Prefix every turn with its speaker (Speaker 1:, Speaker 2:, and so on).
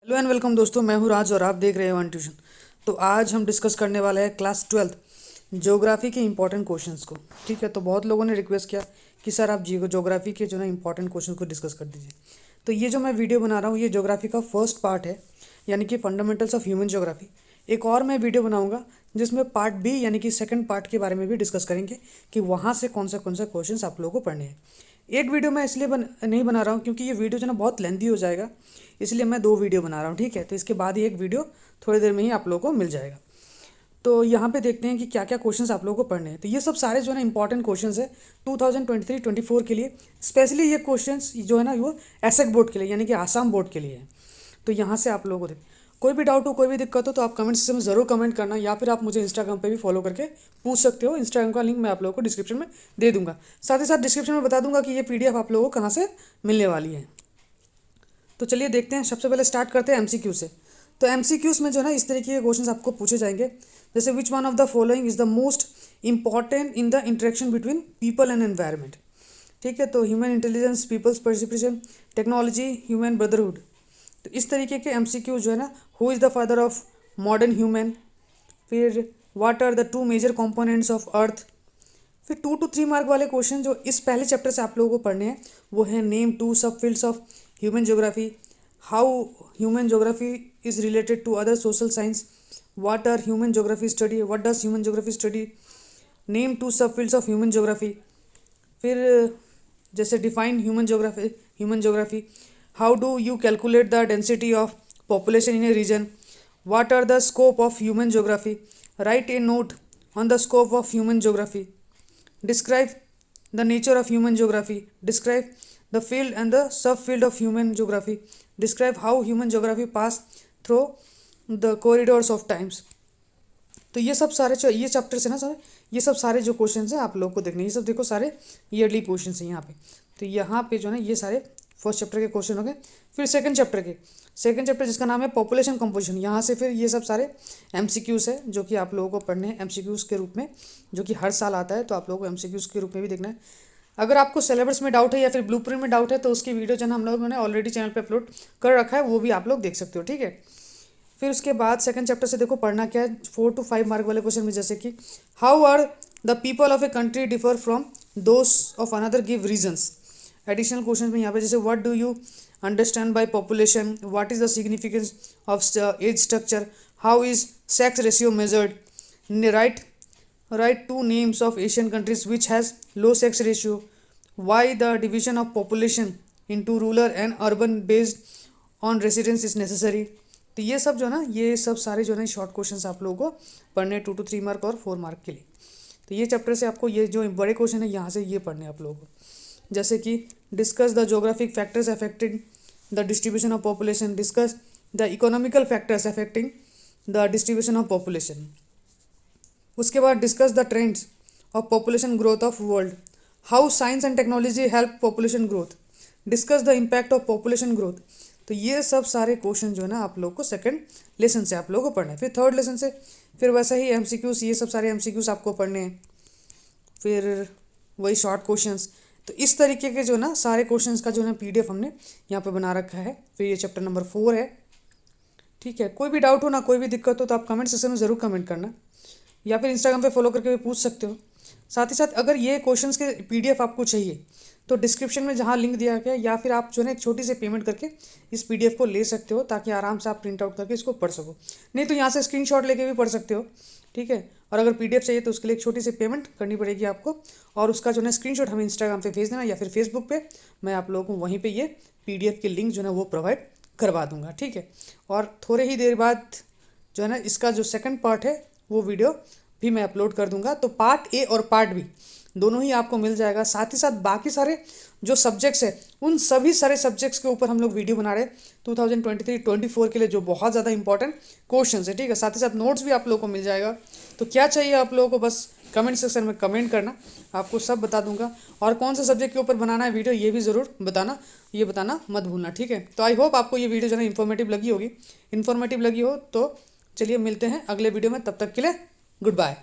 Speaker 1: Hello and welcome दोस्तों, मैं हूँ राज और आप देख रहे हो वन ट्यूशन। तो आज हम डिस्कस करने वाले हैं क्लास 12th ज्योग्राफी के इंपॉर्टेंट क्वेश्चंस को। ठीक है, तो बहुत लोगों ने रिक्वेस्ट किया कि सर आप ज्योग्राफी के जो ना इंपॉर्टेंट क्वेश्चन को डिस्कस कर दीजिए। तो ये जो मैं वीडियो बना रहा हूँ ये ज्योग्राफी का फर्स्ट पार्ट है, यानी कि फंडामेंटल्स ऑफ ह्यूमन ज्योग्राफी। एक और मैं वीडियो बनाऊंगा जिसमें पार्ट बी यानी कि सेकंड पार्ट के बारे में भी डिस्कस करेंगे कि वहाँ से कौन सा क्वेश्चंस आप लोगों को पढ़ने हैं। एक वीडियो मैं इसलिए नहीं बना रहा हूँ क्योंकि ये वीडियो जो ना बहुत लेंथी हो जाएगा, इसलिए मैं 2 वीडियो बना रहा हूँ। ठीक है, तो इसके बाद ही एक वीडियो थोड़ी देर में ही आप लोगों को मिल जाएगा। तो यहाँ पे देखते हैं कि क्या क्या क्वेश्चंस आप लोगों को पढ़ने हैं। तो ये सब सारे जो है ना इंपॉर्टेंट क्वेश्चंस है 2023-24 के लिए। स्पेशली ये क्वेश्चंस जो है ना वो एसेक बोर्ड के लिए यानी कि आसाम बोर्ड के लिए है। तो यहाँ से आप लोगों को कोई भी डाउट हो, कोई भी दिक्कत हो तो आप कमेंट सेक्शन में ज़रूर कमेंट करना, या फिर आप मुझे इंस्टाग्राम पे भी फॉलो करके पूछ सकते हो। इंस्टाग्राम का लिंक मैं आप लोगों को डिस्क्रिप्शन में दे दूंगा। साथ ही साथ डिस्क्रिप्शन में बता दूंगा कि ये पीडीएफ आप लोगों को कहाँ से मिलने वाली है। तो चलिए देखते हैं, सबसे पहले स्टार्ट करते हैं एमसीक्यू से। तो एमसीक्यूज में जो है ना इस तरीके के क्वेश्चन आपको पूछे जाएंगे, जैसे which one of the following is the most important in the interaction between people and environment. ठीक है, तो human intelligence, people's participation, technology, human brotherhood. तो इस तरीके के एमसीक्यू जो है ना, who is the father of modern human, फिर what are the 2 major components of earth. फिर 2 to 3 मार्क वाले क्वेश्चन जो इस पहले चैप्टर से आप लोगों को पढ़ने हैं वो है name 2 sub fields of human geography, how human geography is related to other social science, what are human geography study, what does human geography study, name 2 sub fields of human geography. फिर जैसे define human geography, how do you calculate the density of population in a region, what are the scope of human geography, write a note on the scope of human geography, describe the nature of human geography, describe the field and the subfield of human geography, describe how human geography pass through the corridors of times। तो ये सब सारे ये chapter से ना sir, ये सब सारे जो क्वेश्चन हैं आप लोग को देखने, ये सब देखो सारे ईयरली क्वेश्चन हैं यहाँ पे। तो यहाँ पे जो है ना ये सारे फर्स्ट चैप्टर के क्वेश्चन हो गए। फिर सेकंड चैप्टर जिसका नाम है पॉपुलेशन कंपोजिशन, यहाँ से फिर ये सब सारे एमसीक्यूज़ है जो कि आप लोगों को पढ़ने हैं एमसीक्यूज़ के रूप में, जो कि हर साल आता है। तो आप लोगों को एमसीक्यूज़ के रूप में भी देखना है। अगर आपको सिलेबस में डाउट है या फिर ब्लूप्रिंट में डाउट है तो उसकी वीडियो जो है हम लोगों ने ऑलरेडी चैनल पर अपलोड कर रखा है, वो भी आप लोग देख सकते हो। ठीक है, फिर उसके बाद सेकंड चैप्टर से देखो पढ़ना क्या है 4 to 5 मार्क वाले क्वेश्चन में, जैसे कि how are the people of a country differ from those of another, give reasons. Additional question में यहाँ पे जैसे what do you understand by population, what is the significance of age structure, how is sex ratio measured, write 2 names of Asian countries which has low sex ratio, why the division of population into rural and urban based on residence is necessary. तो ये सब जो ना ये सब सारे जो ना शॉर्ट क्वेश्चंस आप लोगों को पढ़ने 2 to 3 मार्क और 4 मार्क के लिए। तो ये चैप्टर से आपको ये जो बड़े क्वेश्चन है यहाँ से ये पढ़ने आप लोगों को, जैसे कि discuss the geographic factors affecting the distribution of population, discuss the economical factors affecting the distribution of population. उसके बाद discuss the trends of population growth of world, how science and technology help population growth, discuss the impact of population growth. तो ये सब सारे question जो है ना आप लोग को सेकंड लेसन से आप लोगों को पढ़ना है। फिर थर्ड लेसन से फिर वैसा ही एमसीक्यूज, ये सब सारे एमसीक्यूज आपको पढ़ने हैं, फिर वही शॉर्ट क्वेश्चंस। तो इस तरीके के जो ना सारे क्वेश्चंस का जो ना पीडीएफ हमने यहाँ पे बना रखा है। फिर ये चैप्टर नंबर 4 है। ठीक है, कोई भी डाउट हो ना, कोई भी दिक्कत हो तो आप कमेंट सेक्शन में ज़रूर कमेंट करना, या फिर इंस्टाग्राम पे फॉलो करके भी पूछ सकते हो। साथ ही साथ अगर ये क्वेश्चंस के पीडीएफ आपको चाहिए तो डिस्क्रिप्शन में जहाँ लिंक दिया गया, या फिर आप जो है एक छोटी सी पेमेंट करके इस पीडीएफ को ले सकते हो, ताकि आराम से आप प्रिंट आउट करके इसको पढ़ सको। नहीं तो यहाँ से स्क्रीनशॉट लेके भी पढ़ सकते हो। ठीक है, और अगर पीडीएफ चाहिए तो उसके लिए एक छोटी सी पेमेंट करनी पड़ेगी आपको, और उसका जो है स्क्रीनशॉट हमें इंस्टाग्राम पे भेज देना, या फिर फेसबुक पे मैं आप लोगों को वहीं पे ये पीडीएफ के लिंक जो है वो प्रोवाइड करवा दूंगा। ठीक है, और थोड़े ही देर बाद जो है ना इसका जो सेकंड पार्ट है वो वीडियो भी मैं अपलोड कर दूंगा। तो पार्ट ए और पार्ट बी दोनों ही आपको मिल जाएगा। साथ ही साथ बाकी सारे जो सब्जेक्ट्स है उन सभी सारे सब्जेक्ट्स के ऊपर हम लोग वीडियो बना रहे हैं 2023-24 के लिए, जो बहुत ज़्यादा इंपॉर्टेंट क्वेश्चन है। ठीक है, साथ ही साथ नोट्स भी आप लोगों को मिल जाएगा। तो क्या चाहिए आप लोगों को, बस कमेंट सेक्शन में कमेंट करना, आपको सब बता दूंगा। और कौन से सब्जेक्ट के ऊपर बनाना है वीडियो ये भी ज़रूर बताना, ये बताना मत भूलना। ठीक है, तो आई होप आपको ये वीडियो जो है इन्फॉर्मेटिव लगी होगी। इन्फॉर्मेटिव लगी हो तो चलिए मिलते हैं अगले वीडियो में, तब तक के लिए गुड बाय।